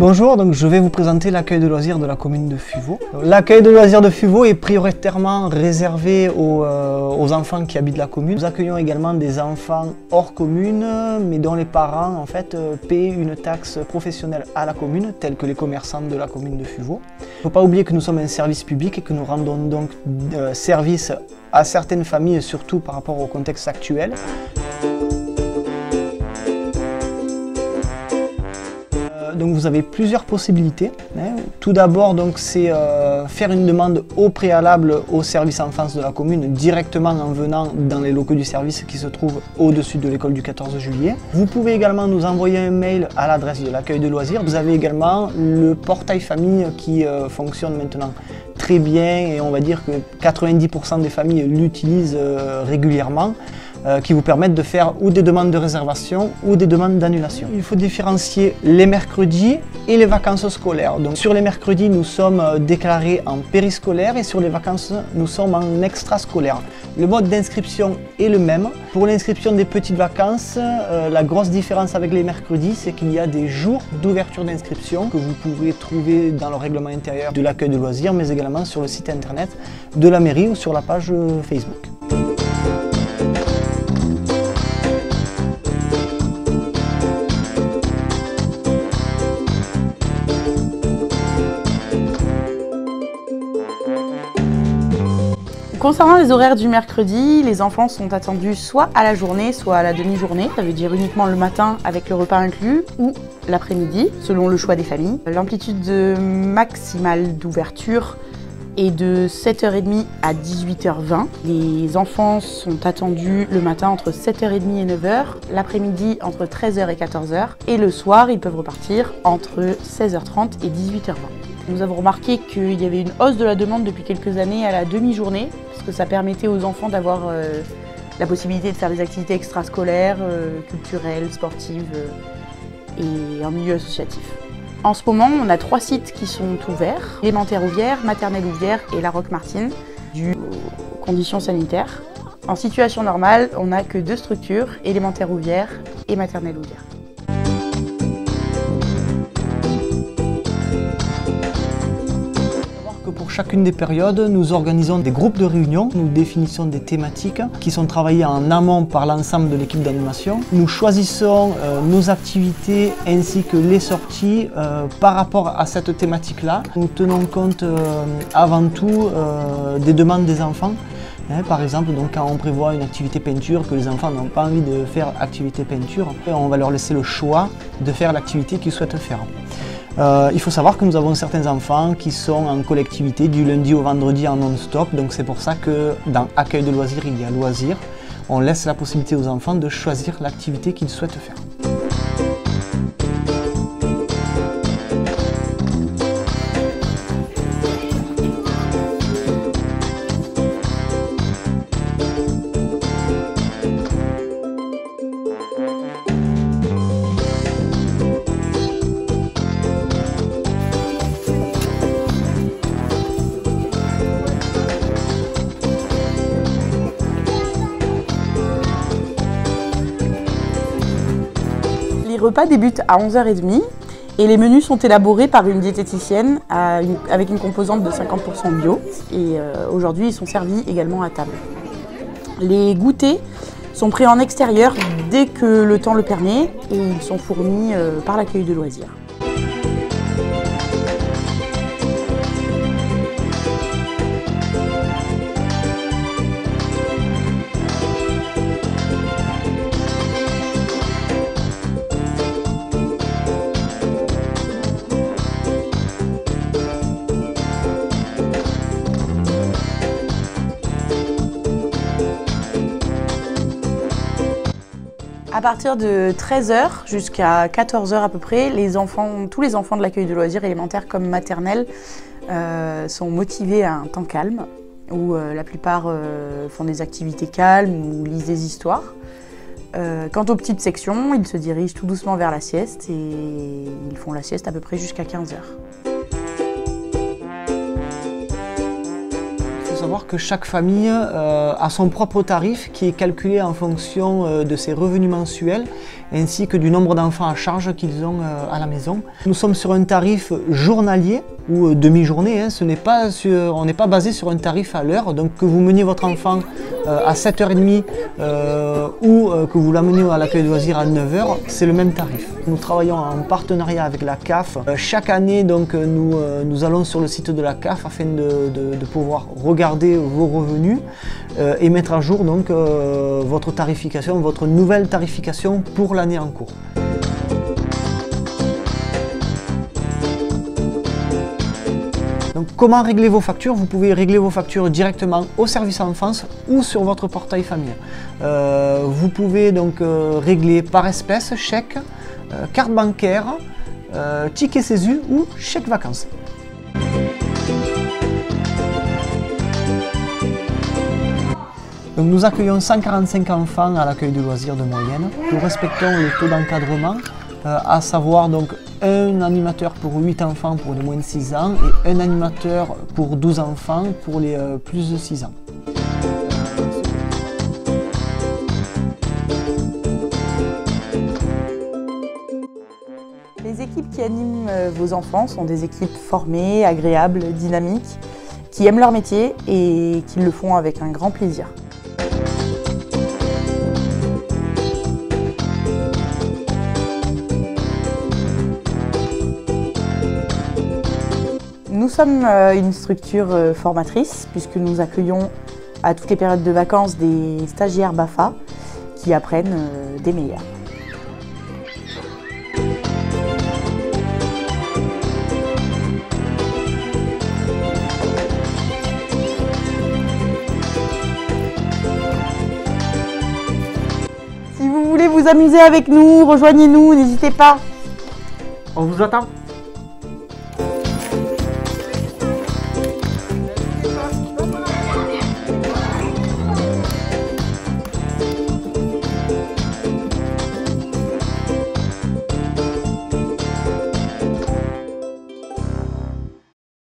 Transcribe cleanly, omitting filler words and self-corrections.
Bonjour, donc je vais vous présenter l'accueil de loisirs de la commune de Fuveau. L'accueil de loisirs de Fuveau est prioritairement réservé aux enfants qui habitent la commune. Nous accueillons également des enfants hors commune, mais dont les parents en fait paient une taxe professionnelle à la commune, tels que les commerçants de la commune de Fuveau. Il ne faut pas oublier que nous sommes un service public et que nous rendons donc service à certaines familles, surtout par rapport au contexte actuel. Donc vous avez plusieurs possibilités. Tout d'abord, c'est faire une demande au préalable au service enfance de la commune, directement en venant dans les locaux du service qui se trouvent au-dessus de l'école du 14 juillet. Vous pouvez également nous envoyer un mail à l'adresse de l'accueil de loisirs. Vous avez également le portail famille qui fonctionne maintenant très bien et on va dire que 90% des familles l'utilisent régulièrement. Qui vous permettent de faire ou des demandes de réservation ou des demandes d'annulation. Il faut différencier les mercredis et les vacances scolaires. Donc sur les mercredis, nous sommes déclarés en périscolaire et sur les vacances, nous sommes en extrascolaire. Le mode d'inscription est le même. Pour l'inscription des petites vacances, la grosse différence avec les mercredis, c'est qu'il y a des jours d'ouverture d'inscription que vous pouvez trouver dans le règlement intérieur de l'accueil de loisirs, mais également sur le site internet de la mairie ou sur la page Facebook. Concernant les horaires du mercredi, les enfants sont attendus soit à la journée, soit à la demi-journée. Ça veut dire uniquement le matin avec le repas inclus ou l'après-midi, selon le choix des familles. L'amplitude maximale d'ouverture est de 7h30 à 18h20. Les enfants sont attendus le matin entre 7h30 et 9h, l'après-midi entre 13h et 14h, et le soir, ils peuvent repartir entre 16h30 et 18h20. Nous avons remarqué qu'il y avait une hausse de la demande depuis quelques années à la demi-journée, parce que ça permettait aux enfants d'avoir la possibilité de faire des activités extrascolaires, culturelles, sportives et en milieu associatif. En ce moment, on a 3 sites qui sont ouverts, élémentaire Ouvière, maternelle Ouvière et la Roque-Martine, dû aux conditions sanitaires. En situation normale, on n'a que 2 structures, élémentaire Ouvière et maternelle Ouvière. Pour chacune des périodes, nous organisons des groupes de réunion, nous définissons des thématiques qui sont travaillées en amont par l'ensemble de l'équipe d'animation. Nous choisissons nos activités ainsi que les sorties par rapport à cette thématique-là. Nous tenons compte avant tout des demandes des enfants. Par exemple, donc, quand on prévoit une activité peinture, que les enfants n'ont pas envie de faire activité peinture, on va leur laisser le choix de faire l'activité qu'ils souhaitent faire. Il faut savoir que nous avons certains enfants qui sont en collectivité du lundi au vendredi en non-stop, donc c'est pour ça que dans accueil de loisirs, il y a loisirs. On laisse la possibilité aux enfants de choisir l'activité qu'ils souhaitent faire. Les repas débutent à 11h30 et les menus sont élaborés par une diététicienne avec une composante de 50% bio. Et aujourd'hui, ils sont servis également à table. Les goûters sont pris en extérieur dès que le temps le permet et ils sont fournis par l'accueil de loisirs. À partir de 13h jusqu'à 14h à peu près, tous les enfants de l'accueil de loisirs élémentaires comme maternelle sont motivés à un temps calme où la plupart font des activités calmes ou lisent des histoires. Quant aux petites sections, ils se dirigent tout doucement vers la sieste et ils font la sieste à peu près jusqu'à 15h. faut savoir que chaque famille a son propre tarif qui est calculé en fonction de ses revenus mensuels ainsi que du nombre d'enfants à charge qu'ils ont à la maison. Nous sommes sur un tarif journalier ou demi-journée, on n'est pas basé sur un tarif à l'heure, donc que vous meniez votre enfant à 7h30 ou que vous l'amenez à l'accueil de loisirs à 9h, c'est le même tarif. Nous travaillons en partenariat avec la CAF. Chaque année, donc, nous allons sur le site de la CAF afin de pouvoir regarder vos revenus et mettre à jour donc, votre tarification, votre nouvelle tarification pour l'année en cours. Donc, comment régler vos factures? Vous pouvez régler vos factures directement au service enfance ou sur votre portail famille. Vous pouvez donc régler par espèce, chèque, carte bancaire, ticket CESU ou chèque vacances. Donc, nous accueillons 145 enfants à l'accueil de loisirs de moyenne. Nous respectons le taux d'encadrement, à savoir donc un animateur pour 8 enfants pour les moins de 6 ans et un animateur pour 12 enfants pour les plus de 6 ans. Les équipes qui animent vos enfants sont des équipes formées, agréables, dynamiques, qui aiment leur métier et qui le font avec un grand plaisir. Nous sommes une structure formatrice puisque nous accueillons à toutes les périodes de vacances des stagiaires BAFA qui apprennent des meilleurs. Si vous voulez vous amuser avec nous, rejoignez-nous, n'hésitez pas. On vous attend.